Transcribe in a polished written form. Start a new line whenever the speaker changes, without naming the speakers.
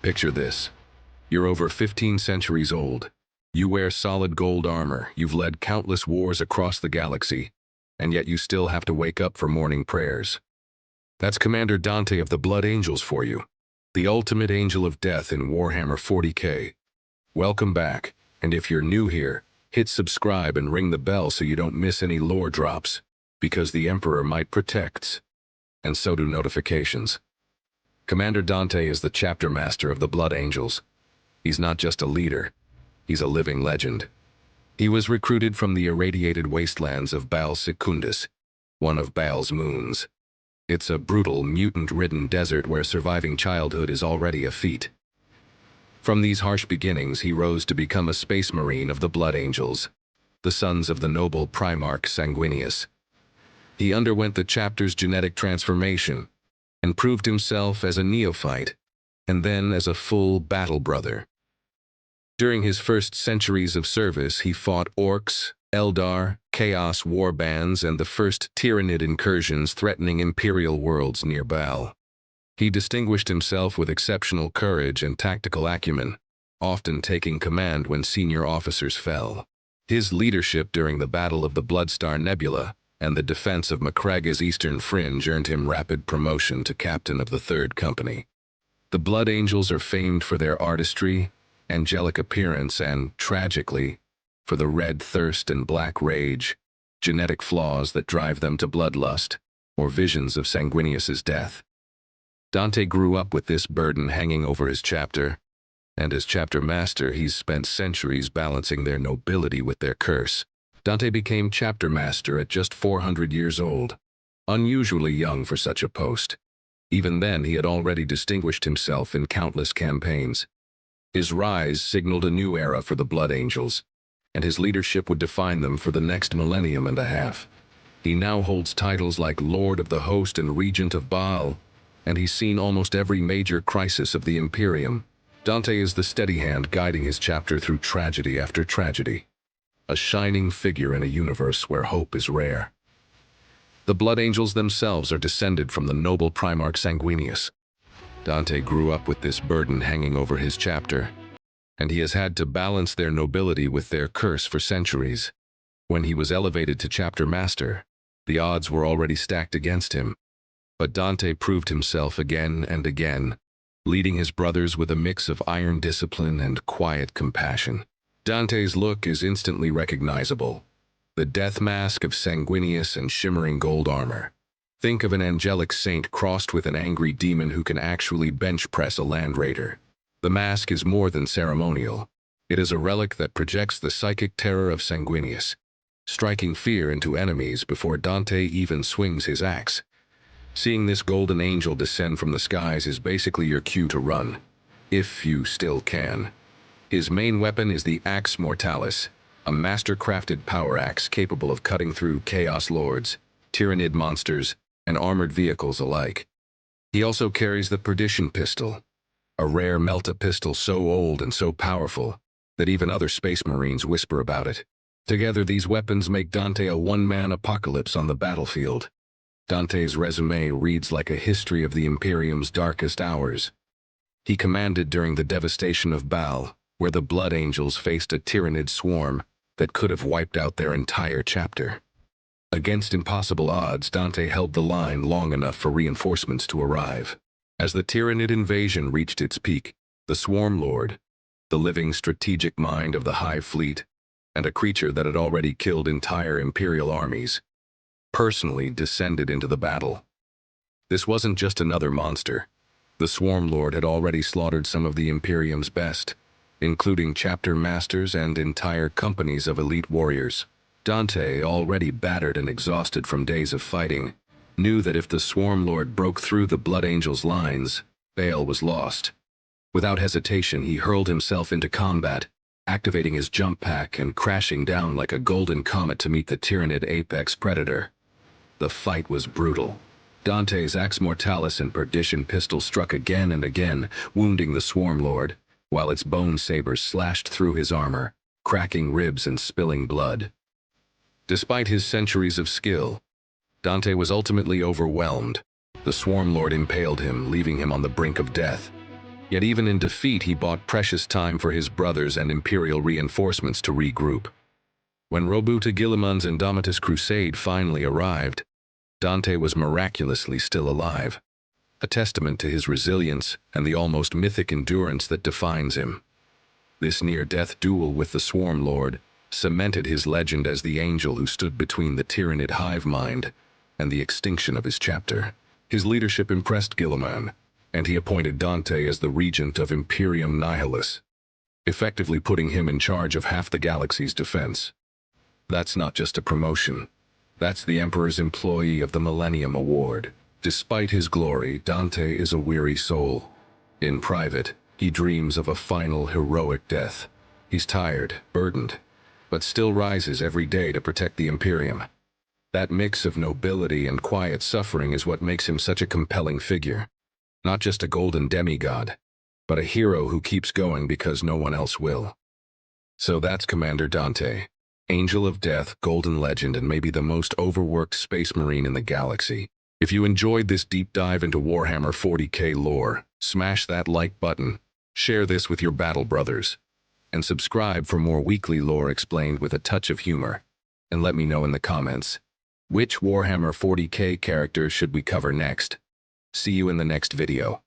Picture this. You're over 15 centuries old. You wear solid gold armor, you've led countless wars across the galaxy, and yet you still have to wake up for morning prayers. That's Commander Dante of the Blood Angels for you, the ultimate angel of death in Warhammer 40k. Welcome back, and if you're new here, hit subscribe and ring the bell so you don't miss any lore drops, because the Emperor might protects, and so do notifications. Commander Dante is the chapter master of the Blood Angels. He's not just a leader, he's a living legend. He was recruited from the irradiated wastelands of Baal Secundus, one of Baal's moons. It's a brutal, mutant-ridden desert where surviving childhood is already a feat. From these harsh beginnings, he rose to become a space marine of the Blood Angels, the sons of the noble Primarch Sanguinius. He underwent the chapter's genetic transformation and proved himself as a neophyte, and then as a full battle brother. During his first centuries of service, he fought orcs, Eldar, chaos warbands, and the first Tyranid incursions threatening imperial worlds near Baal. He distinguished himself with exceptional courage and tactical acumen, often taking command when senior officers fell. His leadership during the Battle of the Bloodstar Nebula and the defense of Macraga's eastern fringe earned him rapid promotion to captain of the Third Company. The Blood Angels are famed for their artistry, angelic appearance, and, tragically, for the red thirst and black rage, genetic flaws that drive them to bloodlust, or visions of Sanguinius's death. Dante grew up with this burden hanging over his chapter, and as chapter master he's spent centuries balancing their nobility with their curse. Dante became chapter master at just 400 years old, unusually young for such a post. Even then he had already distinguished himself in countless campaigns. His rise signaled a new era for the Blood Angels, and his leadership would define them for the next millennium and a half. He now holds titles like Lord of the Host and Regent of Baal, and he's seen almost every major crisis of the Imperium. Dante is the steady hand guiding his chapter through tragedy after tragedy, a shining figure in a universe where hope is rare. The Blood Angels themselves are descended from the noble Primarch Sanguinius. Dante grew up with this burden hanging over his chapter, and he has had to balance their nobility with their curse for centuries. When he was elevated to chapter master, the odds were already stacked against him, but Dante proved himself again and again, leading his brothers with a mix of iron discipline and quiet compassion. Dante's look is instantly recognizable, the death mask of Sanguinius and shimmering gold armor. Think of an angelic saint crossed with an angry demon who can actually bench press a land raider. The mask is more than ceremonial. It is a relic that projects the psychic terror of Sanguinius, striking fear into enemies before Dante even swings his axe. Seeing this golden angel descend from the skies is basically your cue to run, if you still can. His main weapon is the Axe Mortalis, a master-crafted power axe capable of cutting through Chaos Lords, Tyranid monsters, and armored vehicles alike. He also carries the Perdition Pistol, a rare Melta pistol so old and so powerful that even other space marines whisper about it. Together, these weapons make Dante a one-man apocalypse on the battlefield. Dante's resume reads like a history of the Imperium's darkest hours. He commanded during the devastation of Baal, where the Blood Angels faced a Tyranid swarm that could have wiped out their entire chapter. Against impossible odds, Dante held the line long enough for reinforcements to arrive. As the Tyranid invasion reached its peak, the Swarm Lord, the living strategic mind of the High Fleet, and a creature that had already killed entire Imperial armies, personally descended into the battle. This wasn't just another monster. The Swarm Lord had already slaughtered some of the Imperium's best, including chapter masters and entire companies of elite warriors. Dante, already battered and exhausted from days of fighting, knew that if the Swarm Lord broke through the Blood Angels' lines, Baal was lost. Without hesitation, he hurled himself into combat, activating his jump pack and crashing down like a golden comet to meet the Tyranid apex predator. The fight was brutal. Dante's Axe Mortalis and Perdition Pistol struck again and again, wounding the Swarm Lord, while its bone sabers slashed through his armor, cracking ribs and spilling blood. Despite his centuries of skill, Dante was ultimately overwhelmed. The Swarm Lord impaled him, leaving him on the brink of death. Yet even in defeat, he bought precious time for his brothers and Imperial reinforcements to regroup. When Robuta Guilliman's Indomitus Crusade finally arrived, Dante was miraculously still alive, a testament to his resilience and the almost mythic endurance that defines him. This near-death duel with the Swarm Lord cemented his legend as the angel who stood between the Tyrannid hive mind and the extinction of his chapter. His leadership impressed Guilliman, and he appointed Dante as the regent of Imperium Nihilus, effectively putting him in charge of half the galaxy's defense. That's not just a promotion. That's the Emperor's Employee of the Millennium Award. Despite his glory, Dante is a weary soul. In private, he dreams of a final heroic death. He's tired, burdened, but still rises every day to protect the Imperium. That mix of nobility and quiet suffering is what makes him such a compelling figure. Not just a golden demigod, but a hero who keeps going because no one else will. So that's Commander Dante, Angel of Death, golden legend, and maybe the most overworked space marine in the galaxy. If you enjoyed this deep dive into Warhammer 40k lore, smash that like button, share this with your battle brothers, and subscribe for more weekly lore explained with a touch of humor. And let me know in the comments, which Warhammer 40k character should we cover next? See you in the next video.